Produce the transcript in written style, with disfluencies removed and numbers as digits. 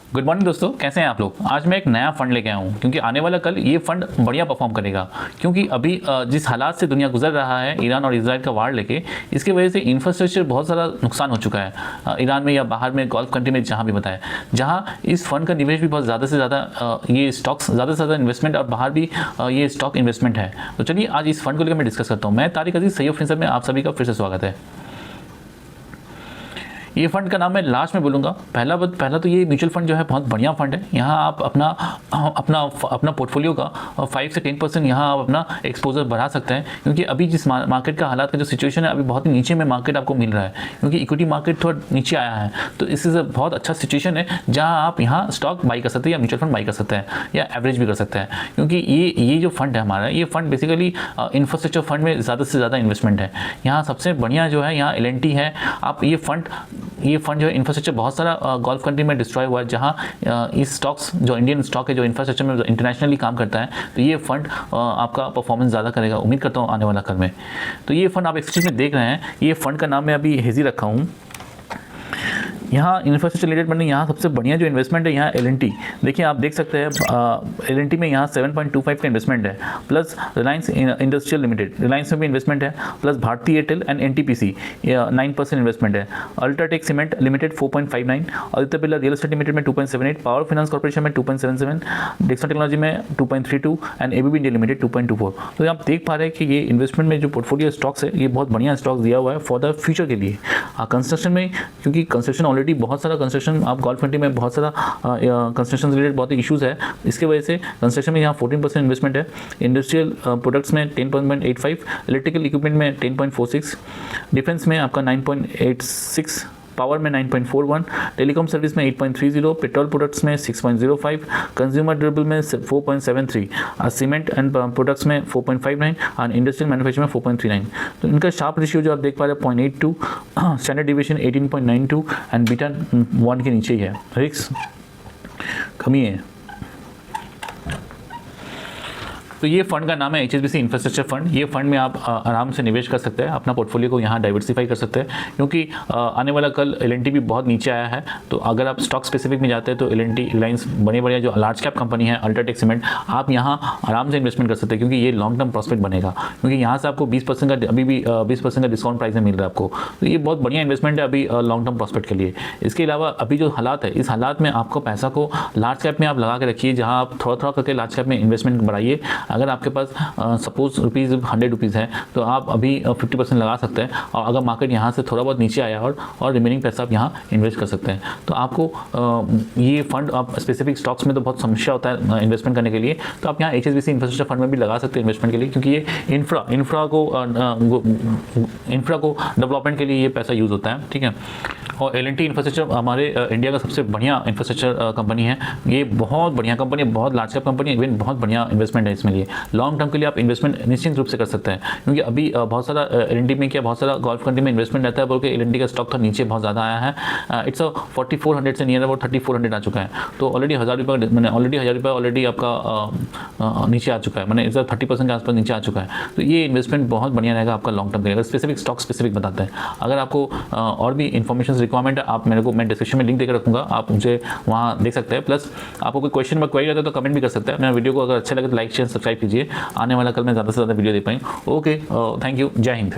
Good morning दोस्तों, कैसे हैं आप लोग। आज मैं एक नया फंड लेके आया हूँ क्योंकि आने वाला कल ये फंड बढ़िया परफॉर्म करेगा। क्योंकि अभी जिस हालात से दुनिया गुजर रहा है ईरान और इजराइल का वार लेके, इसकी वजह से इंफ्रास्ट्रक्चर बहुत सारा नुकसान हो चुका है ईरान में या बाहर में गल्फ कंट्री में, जहाँ भी बताया, जहाँ इस फंड का निवेश भी बहुत ज़्यादा से ज़्यादा ये स्टॉक्स ज़्यादा से ज़्यादा इन्वेस्टमेंट और बाहर भी ये स्टॉक इन्वेस्टमेंट है। तो चलिए आज इस फंड को लेकर मैं डिस्कस करता हूँ। मैं तारिक अजीज, सही ऑफिसर में आप सभी का फिर से स्वागत है। ये फंड का नाम मैं लास्ट में बोलूँगा। पहला तो ये म्यूचुअल फंड जो है बहुत बढ़िया फंड है। यहाँ आप अपना पोर्टफोलियो का 5 से 10% यहाँ आप अपना एक्सपोजर बढ़ा सकते हैं। क्योंकि अभी जिस मार्केट का हालात का जो सिचुएशन है, अभी बहुत ही नीचे में मार्केट आपको मिल रहा है क्योंकि इक्विटी मार्केट थोड़ा नीचे आया है। तो इससे बहुत अच्छा सिचुएशन है जहाँ आप यहाँ स्टॉक बाई कर सकते हैं या म्यूचुअल फंड बाई कर सकते हैं या एवरेज भी कर सकते हैं। क्योंकि ये जो फंड है हमारा, ये फंड बेसिकली इंफ्रास्ट्रक्चर फंड में ज़्यादा से ज़्यादा इन्वेस्टमेंट है। यहाँ सबसे बढ़िया जो है यहाँ L&T है। आप ये फंड जो है इंफ्रास्ट्रक्चर बहुत सारा गल्फ कंट्री में डिस्ट्रॉय हुआ है, जहाँ इस स्टॉक्स जो इंडियन स्टॉक है जो इंफ्रास्ट्रक्चर में इंटरनेशनली काम करता है, तो ये फंड आपका परफॉर्मेंस ज़्यादा करेगा, उम्मीद करता हूँ आने वाला कल में। तो ये फंड आप एक्सचेंज में देख रहे हैं, ये फंड का नाम मैं अभी हेजी रखा हूँ। यहाँ इंफ्रास्ट्रक्चर रिलेटेड मैंने यहाँ सबसे बढ़िया जो इन्वेस्टमेंट है यहाँ L&T। देखिए आप देख सकते हैं L&T में यहाँ 7.25 का इन्वेस्टमेंट है, plus Reliance Industrial Limited, Reliance में भी इन्वेस्टमेंट है, plus Bharti Airtel and NTPC 9% investment है, UltraTech Cement Limited 4.59, Aditya Birla real estate limited में 2.78, पावर फाइनेंस कॉर्पोरेशन में 2.77, डिक्सन टेक्नोलॉजी में 2.32 एंड ABB इंडिया लिमिटेड 2.24। तो आप देख पा रहे हैं कि ये इन्वेस्टमेंट में जो पोर्टफोलियो स्टॉक्स है, ये बहुत बढ़िया स्टॉक्स दिया हुआ है फॉर द फ्यूचर के लिए। कंस्ट्रक्शन में, क्योंकि कंस्ट्रक्शन ऑलरेडी बहुत सारा कंस्ट्रक्शन, आप गल्फ कंट्री में बहुत सारा कंस्ट्रक्शन रिलेटेड बहुत ही इशूज़ है, इसके वजह से कंस्ट्रक्शन में यहाँ 14% इन्वेस्टमेंट है। इंडस्ट्रियल प्रोडक्ट्स में 10.85, इलेक्ट्रिकल इक्विपमेंट में 10.46, डिफेंस में आपका 9.86, पावर में 9.41, टेलीकॉम सर्विस में 8.30, पेट्रोल प्रोडक्ट्स में 6.05, कंज्यूमर ड्यूरेबल में 4.73, सीमेंट एंड प्रोडक्ट्स में 4.59 और इंडस्ट्रियल मैन्युफैक्चर में 4.39। तो इनका शार्प रेशियो जो आप देख पा रहे हैं 0.82, स्टैंडर्ड डिविएशन 18.92 एंड बीटा 1 के नीचे ही है, रिस्क कमी है। तो ये फंड का नाम है HSBC इंफ्रास्ट्रक्चर फंड। ये फंड में आप आराम से निवेश कर सकते हैं, अपना पोर्टफोलियो को यहाँ डाइवर्सिफाई कर सकते हैं। क्योंकि आने वाला कल L&T भी बहुत नीचे आया है, तो अगर आप स्टॉक स्पेसिफिक में जाते हैं तो L&T, रिलायंस, बड़े जो लार्ज कैप कंपनी है, अल्ट्राटेक सीमेंट, आप यहाँ आराम से इन्वेस्टमेंट कर सकते हैं क्योंकि ये लॉन्ग टर्म प्रॉस्पेक्ट बनेगा। क्योंकि यहाँ से आपको 20% का अभी भी 20% का डिस्काउंट प्राइस में मिल रहा है आपको, तो ये बहुत बढ़िया इन्वेस्टमेंट है अभी लॉन्ग टर्म प्रॉस्पेक्ट के लिए। इसके अलावा अभी जो हालात है, इस हालात में आपको पैसा को लार्ज कैप में आप लगा के रखिए, जहाँ आप थोड़ा करके लार्ज कैप में इन्वेस्टमेंट बढ़ाइए। अगर आपके पास सपोज ₹100 है तो आप अभी 50% लगा सकते हैं, और अगर मार्केट यहाँ से थोड़ा बहुत नीचे आया और रिमेनिंग पैसा आप यहाँ इन्वेस्ट कर सकते हैं। तो आपको ये फंड, आप स्पेसिफिक स्टॉक्स में तो बहुत समस्या होता है इन्वेस्टमेंट करने के लिए, तो आप यहाँ HSBC इंफ्रास्ट्रक्चर फंड में भी लगा सकते हैं इन्वेस्टमेंट के लिए। क्योंकि ये इंफ्रा को डेवलपमेंट के लिए ये पैसा यूज़ होता है, ठीक है। और L&T इंफ्रास्ट्रक्चर हमारे इंडिया का सबसे बढ़िया इंफ्रास्ट्रक्चर कंपनी है। ये बहुत बढ़िया कंपनी है, बहुत लार्ज कैप कंपनी है, इवन बहुत बढ़िया इन्वेस्टमेंट है इसमें लिए। लॉन्ग टर्म के लिए आप इन्वेस्टमेंट निश्चित रूप से कर सकते हैं। क्योंकि अभी बहुत सारा L&T में क्या, बहुत सारा गल्फ कंट्री में इन्वेस्टमेंट रहता है, बल्कि L&T का स्टॉक था नीचे बहुत ज़्यादा आया है। इट्स 4400 से नियर अबाउट 3400 आ चुका है। तो ऑलरेडी ₹1000 मैंने ऑलरेडी आपका नीचे आ चुका है, मैंने इस 30% के आसपास नीचे आ चुका है। तो ये इन्वेस्टमेंट बहुत बढ़िया रहेगा आपका लॉन्ग टर्म के लिए। स्पेसिफिक स्टॉक स्पेसिफिक बताते हैं। अगर आपको और भी इन्फॉर्मेशन रिक्वायरमेंट है, आप मैं डिस्क्रिप्शन में लिंक देकर रखूँगा, आप मुझे वहाँ देख सकते हैं। प्लस आपको कोई क्वेश्चन में क्वेरी रहता है तो कमेंट भी कर सकते हैं। मेरा वीडियो को अगर अच्छा लगे तो लाइक शेयर सब्सक्राइब कीजिए। आने वाला कल मैं ज़्यादा से ज़्यादा वीडियो दे पाएँ। ओके, थैंक यू, जय हिंद।